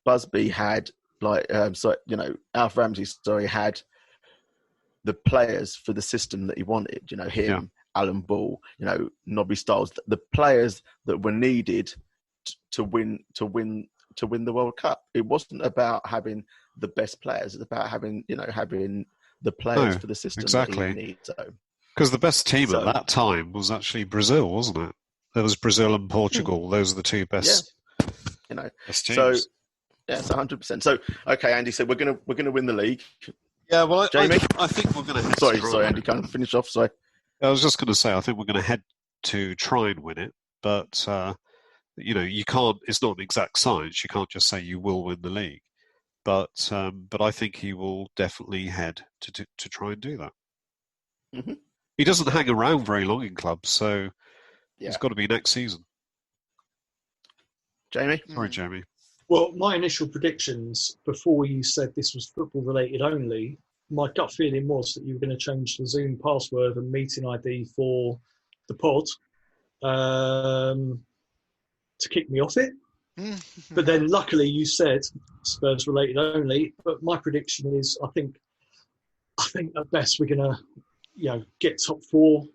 Busby had Alf Ramsey, had the players for the system that he wanted. Him, Alan Ball, Nobby Stiles, the players that were needed to win the World Cup. It wasn't about having the best players. It's about having the players for the system that he needs. Because the best team at that time was actually Brazil, wasn't it? There was Brazil and Portugal. Those are the two best. Best teams. So it's 100%. So okay, Andy. So we're gonna win the league. Yeah. Well, Jamie, I think we're going to. Sorry, Andy. Can I finish off? Sorry. I was just going to say I think we're going to head to try and win it, but you can't. It's not an exact science. You can't just say you will win the league, but I think he will definitely head to try and do that. Mm-hmm. He doesn't hang around very long in clubs, so it's got to be next season. Jamie? Sorry, Jamie. Well, my initial predictions before you said this was football related only, my gut feeling was that you were going to change the Zoom password and meeting ID for the pod to kick me off it. But then luckily you said Spurs related only. But my prediction is I think at best we're going to get top four.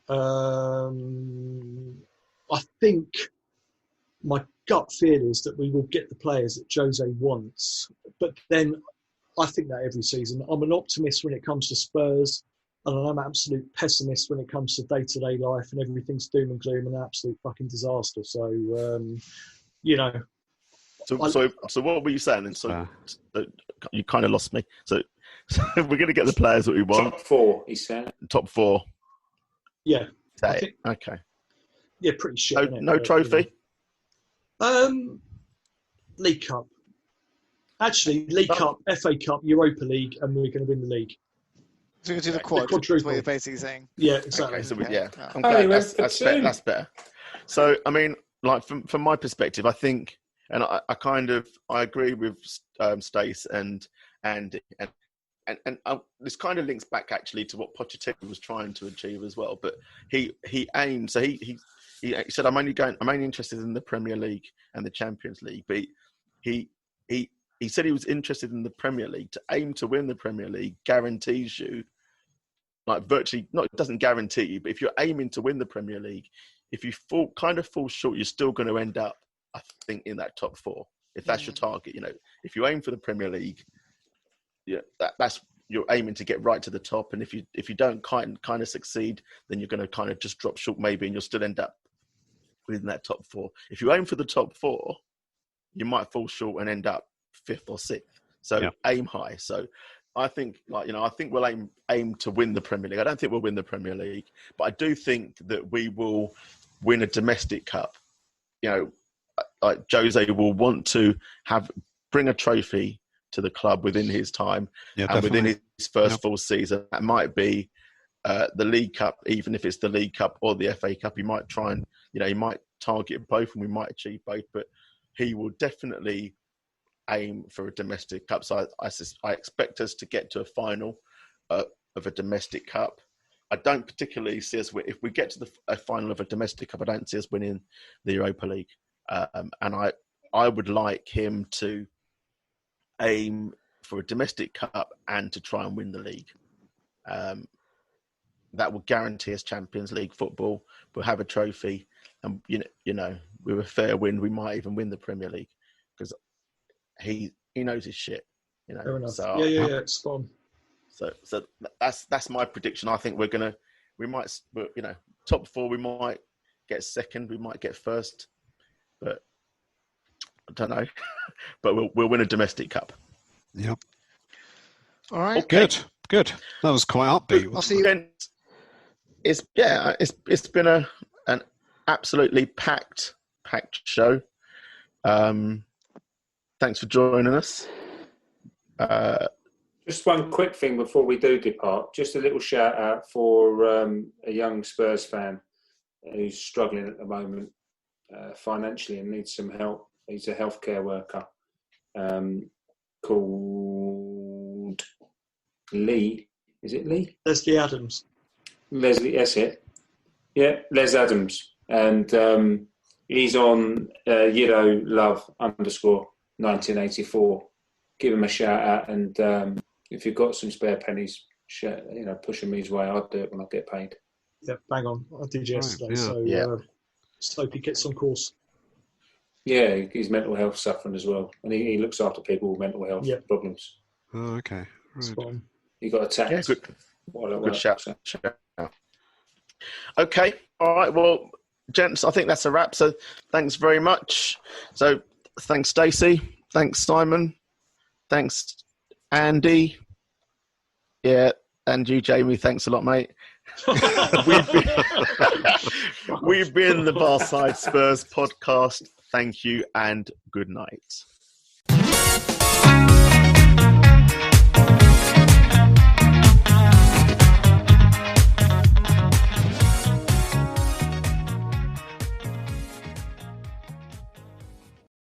I think my gut feel is that we will get the players that Jose wants. But then I think that every season. I'm an optimist when it comes to Spurs, and I'm an absolute pessimist when it comes to day-to-day life, and everything's doom and gloom and an absolute fucking disaster. So, So what were you saying? And so you kind of lost me. So we're going to get the players that we want. Top four, he said. Top four. Yeah. Okay. Yeah, pretty shit. No trophy? League Cup. Actually, League Cup, FA Cup, Europa League, and we're going to win the league. So you're going to do the quadruple. That's what you're basically saying. Yeah, exactly. Okay, so I'm glad that's better. So, I mean, like from my perspective, I think, and I agree with Stace and this kind of links back actually to what Pochettino was trying to achieve as well. But he aimed, so he said, I'm only interested in the Premier League and the Champions League. But he said he was interested in the Premier League. To aim to win the Premier League guarantees you, like virtually, not, it doesn't guarantee you, but if you're aiming to win the Premier League, if you fall short, you're still going to end up, I think, in that top four. If that's your target, if you aim for the Premier League, that's you're aiming to get right to the top. And if you don't kind of succeed, then you're going to kind of just drop short maybe, and you'll still end up within that top four. If you aim for the top four, you might fall short and end up fifth or sixth. So aim high. So I think, I think we'll aim to win the Premier League. I don't think we'll win the Premier League, but I do think that we will win a domestic cup. Like Jose will want to bring a trophy to the club within his time and definitely. within his first full season. That might be the League Cup, even if it's the League Cup or the FA Cup. He might try and, he might target both, and we might achieve both, but he will definitely aim for a domestic cup. So I expect us to get to a final of a domestic cup. I don't particularly see us, if we get to a final of a domestic cup, I don't see us winning the Europa League. And I would like him to aim for a domestic cup and to try and win the league. That will guarantee us Champions League football. We'll have a trophy, and with a fair win, we might even win the Premier League, because he knows his shit. Fair enough. So, yeah, it's fun. So that's my prediction. I think we might, top four. We might get second. We might get first, but I don't know. But we'll win a domestic cup. Yep. All right. Okay. Good. That was quite upbeat. I'll see you. It's been an absolutely packed show. Thanks for joining us. Just one quick thing before we do depart. Just a little shout out for a young Spurs fan who's struggling at the moment financially and needs some help. He's a healthcare worker called Lee. Is it Lee? Leslie Adams. Leslie, that's it. Yeah, Les Adams. And he's on Yido Love _ 1984, give him a shout out. And if you've got some spare pennies, push them his way. I'd do it when I get paid. Yeah, bang on. I did yesterday. Right, yeah. So hope he gets on course. Yeah, he's mental health suffering as well. And he looks after people with mental health problems. Oh, okay. Right. He got attacked. Yeah, good shout. Okay. All right. Well, gents, I think that's a wrap. So thanks very much. So thanks, Stacey. Thanks, Simon. Thanks, Andy. Yeah. And you, Jamie. Thanks a lot, mate. We've been the Barside Spurs podcast. Thank you and good night.